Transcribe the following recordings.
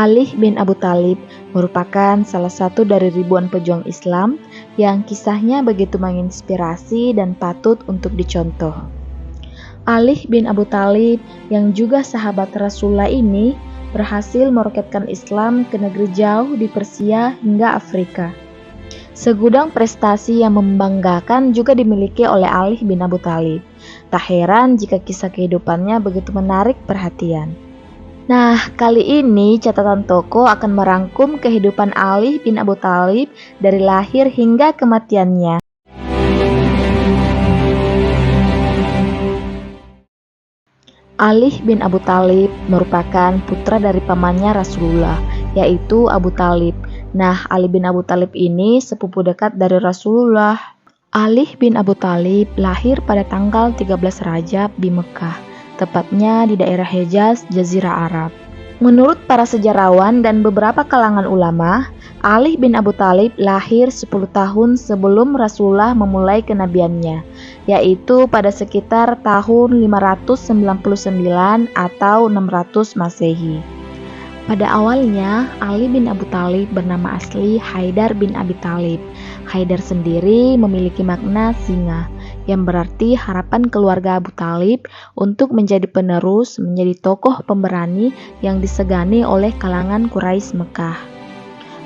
Ali bin Abu Thalib merupakan salah satu dari ribuan pejuang Islam yang kisahnya begitu menginspirasi dan patut untuk dicontoh. Ali bin Abu Thalib yang juga sahabat Rasulullah ini berhasil meroketkan Islam ke negeri jauh di Persia hingga Afrika. Segudang prestasi yang membanggakan juga dimiliki oleh Ali bin Abu Thalib. Tak heran jika kisah kehidupannya begitu menarik perhatian. Nah, kali ini catatan toko akan merangkum kehidupan Ali bin Abu Thalib dari lahir hingga kematiannya. Ali bin Abu Thalib merupakan putra dari pamannya Rasulullah, yaitu Abu Thalib. Nah, Ali bin Abu Thalib ini sepupu dekat dari Rasulullah. Ali bin Abu Thalib lahir pada tanggal 13 Rajab di Mekah, tepatnya di daerah Hejaz, Jazirah Arab. Menurut para sejarawan dan beberapa kalangan ulama, Ali bin Abu Thalib lahir 10 tahun sebelum Rasulullah memulai kenabiannya, yaitu pada sekitar tahun 599 atau 600 Masehi. Pada awalnya, Ali bin Abu Thalib bernama asli Haidar bin Abi Thalib. Haidar sendiri memiliki makna singa, yang berarti harapan keluarga Abu Thalib untuk menjadi penerus, menjadi tokoh pemberani yang disegani oleh kalangan Quraisy Mekah.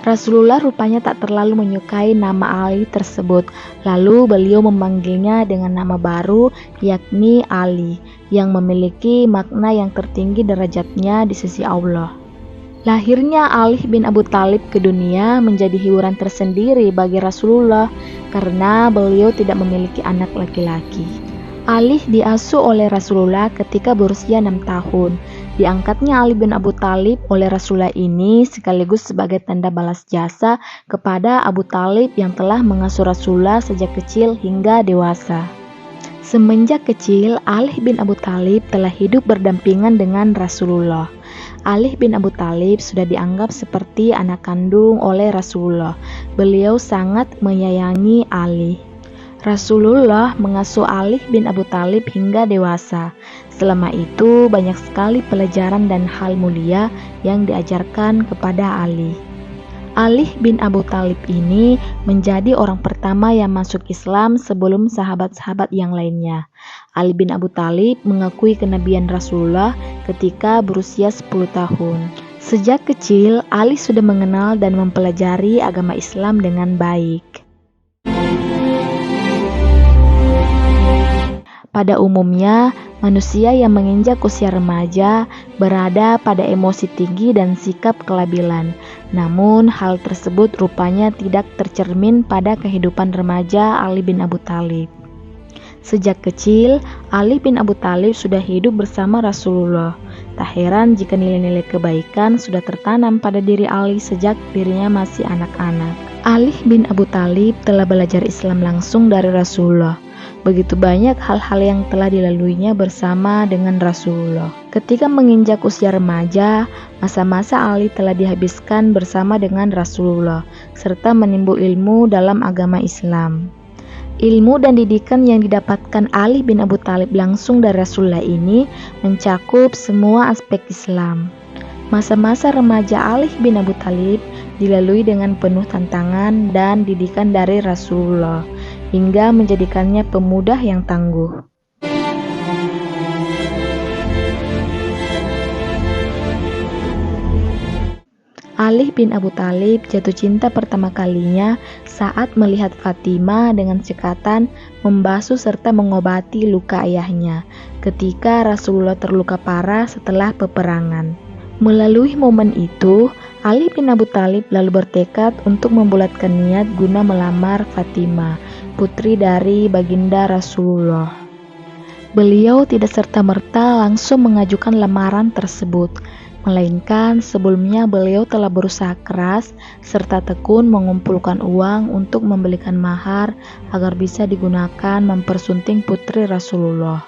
Rasulullah rupanya tak terlalu menyukai nama Ali tersebut, lalu beliau memanggilnya dengan nama baru, yakni Ali, yang memiliki makna yang tertinggi derajatnya di sisi Allah. Lahirnya Ali bin Abu Thalib ke dunia menjadi hiburan tersendiri bagi Rasulullah karena beliau tidak memiliki anak laki-laki. Ali diasuh oleh Rasulullah ketika berusia 6 tahun. Diangkatnya Ali bin Abu Thalib oleh Rasulullah ini sekaligus sebagai tanda balas jasa kepada Abu Thalib yang telah mengasuh Rasulullah sejak kecil hingga dewasa. Semenjak kecil, Ali bin Abu Thalib telah hidup berdampingan dengan Rasulullah. Ali bin Abu Thalib sudah dianggap seperti anak kandung oleh Rasulullah. Beliau sangat menyayangi Ali. Rasulullah mengasuh Ali bin Abu Thalib hingga dewasa. Selama itu banyak sekali pelajaran dan hal mulia yang diajarkan kepada Ali. Ali bin Abu Thalib ini menjadi orang pertama yang masuk Islam sebelum sahabat-sahabat yang lainnya. Ali bin Abu Thalib mengakui kenabian Rasulullah ketika berusia 10 tahun. Sejak kecil, Ali sudah mengenal dan mempelajari agama Islam dengan baik. Pada umumnya, manusia yang menginjak usia remaja berada pada emosi tinggi dan sikap kelabilan. Namun, hal tersebut rupanya tidak tercermin pada kehidupan remaja Ali bin Abu Thalib. Sejak kecil, Ali bin Abu Thalib sudah hidup bersama Rasulullah. Tak heran jika nilai-nilai kebaikan sudah tertanam pada diri Ali sejak dirinya masih anak-anak. Ali bin Abu Thalib telah belajar Islam langsung dari Rasulullah. Begitu banyak hal-hal yang telah dilaluinya bersama dengan Rasulullah. Ketika menginjak usia remaja, masa-masa Ali telah dihabiskan bersama dengan Rasulullah, serta menimbul ilmu dalam agama Islam. Ilmu dan didikan yang didapatkan Ali bin Abu Thalib langsung dari Rasulullah ini mencakup semua aspek Islam. Masa-masa remaja Ali bin Abu Thalib dilalui dengan penuh tantangan dan didikan dari Rasulullah, hingga menjadikannya pemuda yang tangguh. Ali bin Abu Thalib jatuh cinta pertama kalinya saat melihat Fatimah dengan cekatan membasuh serta mengobati luka ayahnya ketika Rasulullah terluka parah setelah peperangan. Melalui momen itu, Ali bin Abu Thalib lalu bertekad untuk membulatkan niat guna melamar Fatimah, putri dari baginda Rasulullah. Beliau tidak serta-merta langsung mengajukan lamaran tersebut, melainkan sebelumnya beliau telah berusaha keras serta tekun mengumpulkan uang untuk membelikan mahar agar bisa digunakan mempersunting putri Rasulullah.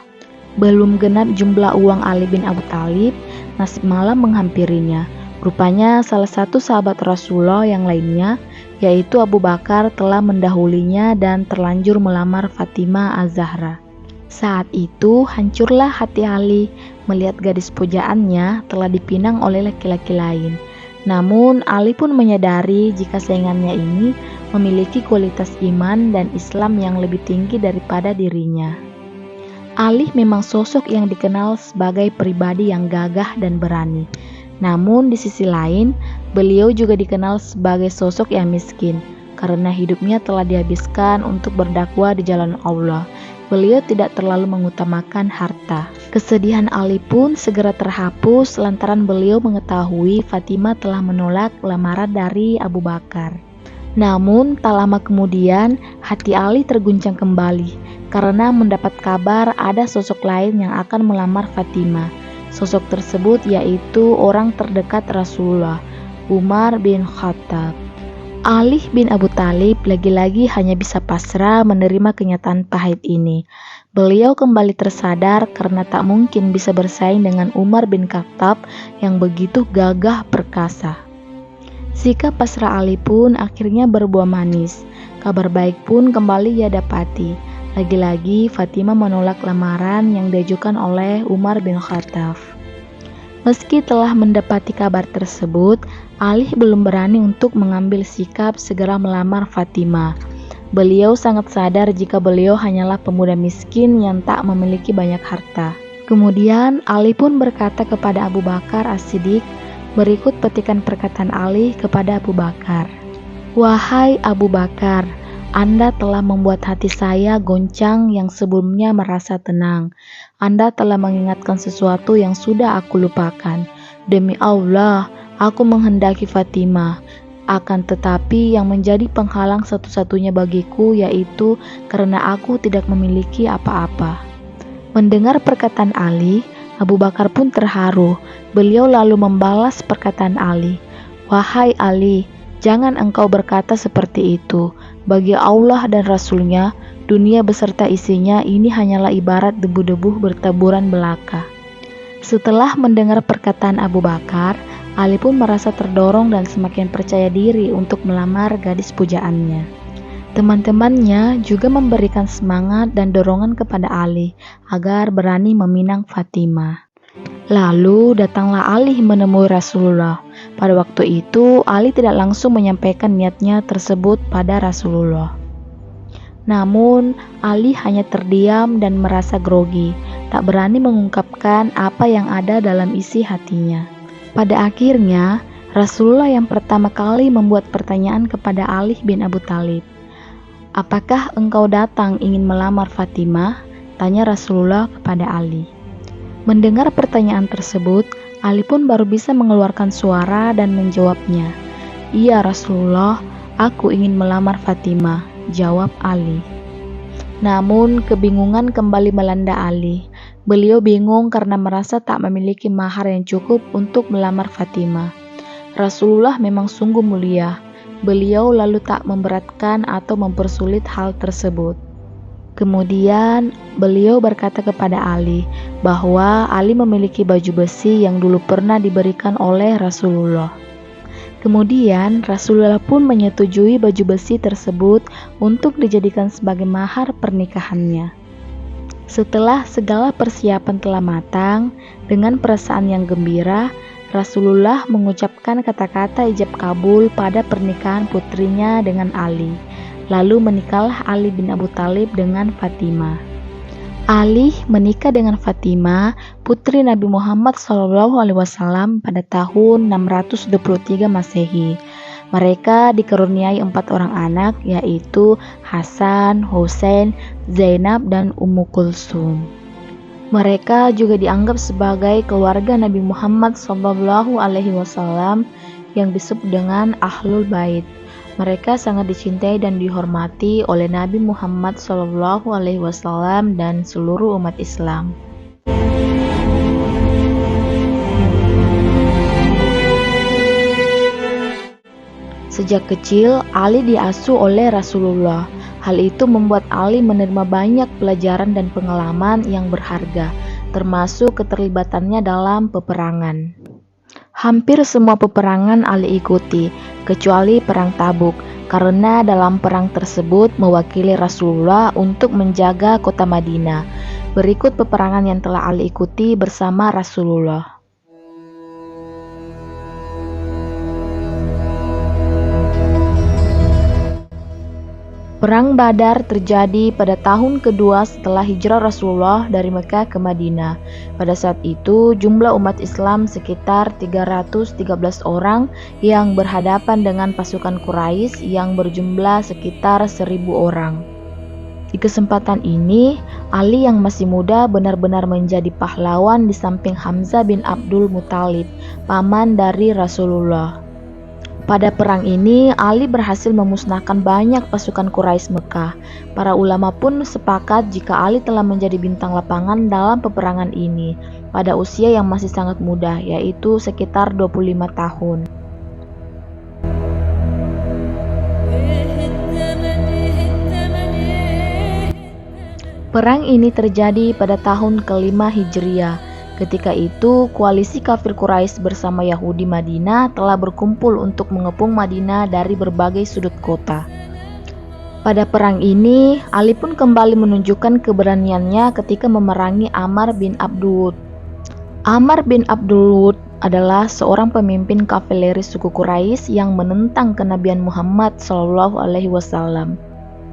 Belum genap jumlah uang Ali bin Abu Thalib, nasib malam menghampirinya. Rupanya salah satu sahabat Rasulullah yang lainnya, yaitu Abu Bakar, telah mendahulinya dan terlanjur melamar Fatimah Az-Zahra. Saat itu hancurlah hati Ali melihat gadis pujaannya telah dipinang oleh laki-laki lain. Namun Ali pun menyadari jika saingannya ini memiliki kualitas iman dan Islam yang lebih tinggi daripada dirinya. Ali memang sosok yang dikenal sebagai pribadi yang gagah dan berani. Namun di sisi lain, beliau juga dikenal sebagai sosok yang miskin karena hidupnya telah dihabiskan untuk berdakwah di jalan Allah. Beliau tidak terlalu mengutamakan harta. Kesedihan Ali pun segera terhapus lantaran beliau mengetahui Fatimah telah menolak lamaran dari Abu Bakar. Namun tak lama kemudian hati Ali terguncang kembali karena mendapat kabar ada sosok lain yang akan melamar Fatimah. Sosok tersebut yaitu orang terdekat Rasulullah, Umar bin Khattab. Ali bin Abu Thalib lagi-lagi hanya bisa pasrah menerima kenyataan pahit ini. Beliau kembali tersadar karena tak mungkin bisa bersaing dengan Umar bin Khattab yang begitu gagah perkasa. Sikap pasrah Ali pun akhirnya berbuah manis. Kabar baik pun kembali ia dapati. Lagi-lagi Fatimah menolak lamaran yang diajukan oleh Umar bin Khattab. Meski telah mendapati kabar tersebut, Ali belum berani untuk mengambil sikap segera melamar Fatimah. Beliau sangat sadar jika beliau hanyalah pemuda miskin yang tak memiliki banyak harta. Kemudian Ali pun berkata kepada Abu Bakar As-Siddiq, berikut petikan perkataan Ali kepada Abu Bakar. Wahai Abu Bakar, Anda telah membuat hati saya goncang yang sebelumnya merasa tenang. Anda telah mengingatkan sesuatu yang sudah aku lupakan. Demi Allah, aku menghendaki Fatimah. Akan tetapi yang menjadi penghalang satu-satunya bagiku yaitu karena aku tidak memiliki apa-apa. Mendengar perkataan Ali, Abu Bakar pun terharu. Beliau lalu membalas perkataan Ali. Wahai Ali, jangan engkau berkata seperti itu. Bagi Allah dan Rasul-Nya, dunia beserta isinya ini hanyalah ibarat debu-debu bertaburan belaka. Setelah mendengar perkataan Abu Bakar, Ali pun merasa terdorong dan semakin percaya diri untuk melamar gadis pujaannya. Teman-temannya juga memberikan semangat dan dorongan kepada Ali agar berani meminang Fatimah. Lalu datanglah Ali menemui Rasulullah. Pada waktu itu Ali tidak langsung menyampaikan niatnya tersebut pada Rasulullah. Namun Ali hanya terdiam dan merasa grogi, tak berani mengungkapkan apa yang ada dalam isi hatinya. Pada akhirnya Rasulullah yang pertama kali membuat pertanyaan kepada Ali bin Abu Thalib. Apakah engkau datang ingin melamar Fatimah? Tanya Rasulullah kepada Ali. Mendengar pertanyaan tersebut, Ali pun baru bisa mengeluarkan suara dan menjawabnya. Iya Rasulullah, aku ingin melamar Fatimah, jawab Ali. Namun kebingungan kembali melanda Ali. Beliau bingung karena merasa tak memiliki mahar yang cukup untuk melamar Fatimah. Rasulullah memang sungguh mulia. Beliau lalu tak memberatkan atau mempersulit hal tersebut. Kemudian beliau berkata kepada Ali bahwa Ali memiliki baju besi yang dulu pernah diberikan oleh Rasulullah. Kemudian Rasulullah pun menyetujui baju besi tersebut untuk dijadikan sebagai mahar pernikahannya. Setelah segala persiapan telah matang, dengan perasaan yang gembira, Rasulullah mengucapkan kata-kata ijab kabul pada pernikahan putrinya dengan Ali. Lalu menikahlah Ali bin Abu Thalib dengan Fatimah. Ali menikah dengan Fatimah, putri Nabi Muhammad SAW pada tahun 623 Masehi. Mereka dikaruniai 4 orang anak, yaitu Hasan, Husain, Zainab, dan Ummu Kulsum. Mereka juga dianggap sebagai keluarga Nabi Muhammad SAW yang disebut dengan Ahlul Bait. Mereka sangat dicintai dan dihormati oleh Nabi Muhammad SAW dan seluruh umat Islam. Sejak kecil, Ali diasuh oleh Rasulullah. Hal itu membuat Ali menerima banyak pelajaran dan pengalaman yang berharga, termasuk keterlibatannya dalam peperangan. Hampir semua peperangan Ali ikuti, kecuali perang Tabuk, karena dalam perang tersebut mewakili Rasulullah untuk menjaga kota Madinah. Berikut peperangan yang telah Ali ikuti bersama Rasulullah. Perang Badar terjadi pada tahun kedua setelah hijrah Rasulullah dari Mekah ke Madinah. Pada saat itu, jumlah umat Islam sekitar 313 orang yang berhadapan dengan pasukan Quraisy yang berjumlah sekitar 1.000 orang. Di kesempatan ini, Ali yang masih muda benar-benar menjadi pahlawan di samping Hamzah bin Abdul Muthalib, paman dari Rasulullah. Pada perang ini, Ali berhasil memusnahkan banyak pasukan Quraisy Mekah. Para ulama pun sepakat jika Ali telah menjadi bintang lapangan dalam peperangan ini pada usia yang masih sangat muda, yaitu sekitar 25 tahun. Perang ini terjadi pada tahun ke-5 Hijriah. Ketika itu, koalisi kafir Quraisy bersama Yahudi Madinah telah berkumpul untuk mengepung Madinah dari berbagai sudut kota. Pada perang ini, Ali pun kembali menunjukkan keberaniannya ketika memerangi Amr bin Abdul Wud. Amr bin Abdul Wud adalah seorang pemimpin kavaleri suku Quraisy yang menentang kenabian Muhammad SAW.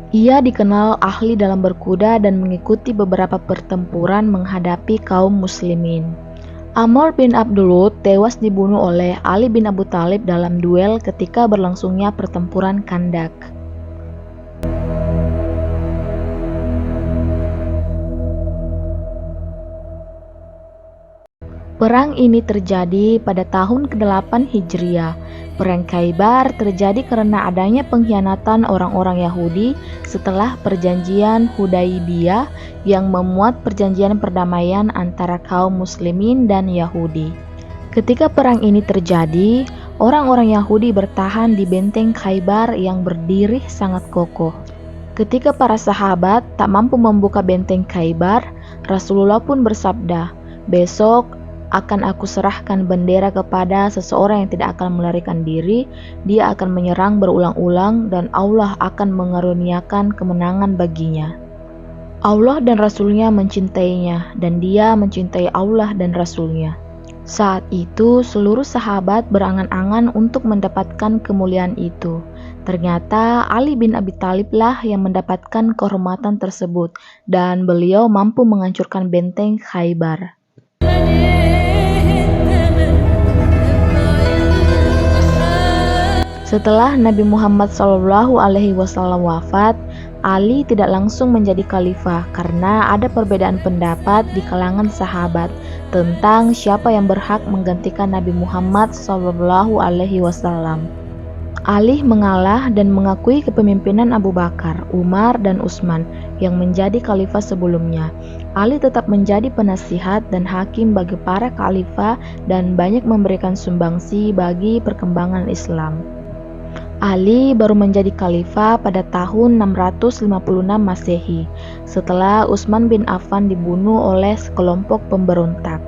Ia dikenal ahli dalam berkuda dan mengikuti beberapa pertempuran menghadapi kaum muslimin. Amr bin Abdul Wud tewas dibunuh oleh Ali bin Abu Thalib dalam duel ketika berlangsungnya pertempuran Khandak. Perang ini terjadi pada tahun ke-8 Hijriah. Perang Khaybar terjadi karena adanya pengkhianatan orang-orang Yahudi setelah perjanjian Hudaybiyah yang memuat perjanjian perdamaian antara kaum muslimin dan Yahudi. Ketika perang ini terjadi, orang-orang Yahudi bertahan di benteng Khaybar yang berdiri sangat kokoh. Ketika para sahabat tak mampu membuka benteng Khaybar, Rasulullah pun bersabda, "Besok akan aku serahkan bendera kepada seseorang yang tidak akan melarikan diri. Dia akan menyerang berulang-ulang dan Allah akan mengaruniakan kemenangan baginya. Allah dan Rasulnya mencintainya dan dia mencintai Allah dan Rasulnya." Saat itu seluruh sahabat berangan-angan untuk mendapatkan kemuliaan itu. Ternyata Ali bin Abi Thalib lah yang mendapatkan kehormatan tersebut dan beliau mampu menghancurkan benteng Khaybar. Setelah Nabi Muhammad SAW wafat, Ali tidak langsung menjadi khalifah karena ada perbedaan pendapat di kalangan sahabat tentang siapa yang berhak menggantikan Nabi Muhammad SAW. Ali mengalah dan mengakui kepemimpinan Abu Bakar, Umar, dan Utsman yang menjadi khalifah sebelumnya. Ali tetap menjadi penasihat dan hakim bagi para khalifah dan banyak memberikan sumbangsi bagi perkembangan Islam. Ali baru menjadi khalifah pada tahun 656 Masehi, setelah Utsman bin Affan dibunuh oleh sekelompok pemberontak.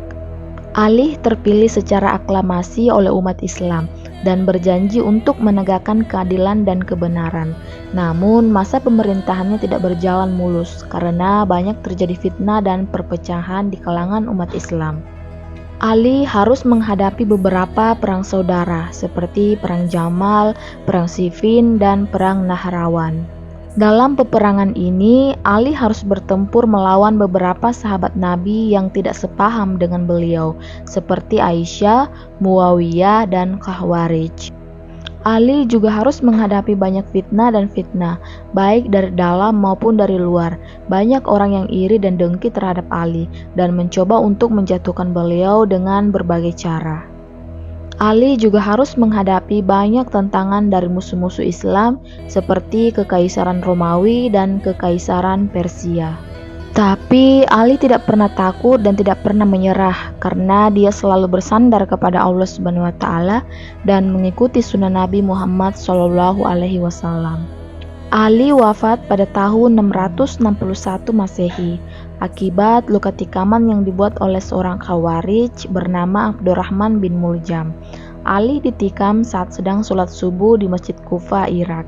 Ali terpilih secara aklamasi oleh umat Islam dan berjanji untuk menegakkan keadilan dan kebenaran. Namun, masa pemerintahannya tidak berjalan mulus karena banyak terjadi fitnah dan perpecahan di kalangan umat Islam. Ali harus menghadapi beberapa perang saudara seperti Perang Jamal, Perang Siffin, dan Perang Nahrawan. Dalam peperangan ini, Ali harus bertempur melawan beberapa sahabat Nabi yang tidak sepaham dengan beliau, seperti Aisyah, Muawiyah, dan Khawarij. Ali juga harus menghadapi banyak fitnah dan fitnah, baik dari dalam maupun dari luar. Banyak orang yang iri dan dengki terhadap Ali, dan mencoba untuk menjatuhkan beliau dengan berbagai cara. Ali juga harus menghadapi banyak tantangan dari musuh-musuh Islam seperti Kekaisaran Romawi dan Kekaisaran Persia. Tapi Ali tidak pernah takut dan tidak pernah menyerah karena dia selalu bersandar kepada Allah Subhanahu wa taala dan mengikuti sunnah Nabi Muhammad SAW. Ali wafat pada tahun 661 Masehi akibat luka tikaman yang dibuat oleh seorang Khawarij bernama Abdurrahman bin Muljam. Ali ditikam saat sedang sholat subuh di Masjid Kufa, Irak.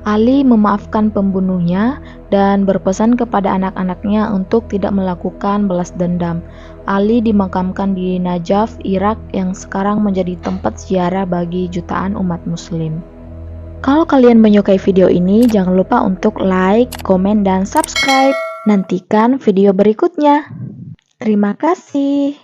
Ali memaafkan pembunuhnya dan berpesan kepada anak-anaknya untuk tidak melakukan balas dendam. Ali dimakamkan di Najaf, Irak yang sekarang menjadi tempat ziarah bagi jutaan umat muslim. Kalau kalian menyukai video ini, jangan lupa untuk like, komen, dan subscribe. Nantikan video berikutnya. Terima kasih.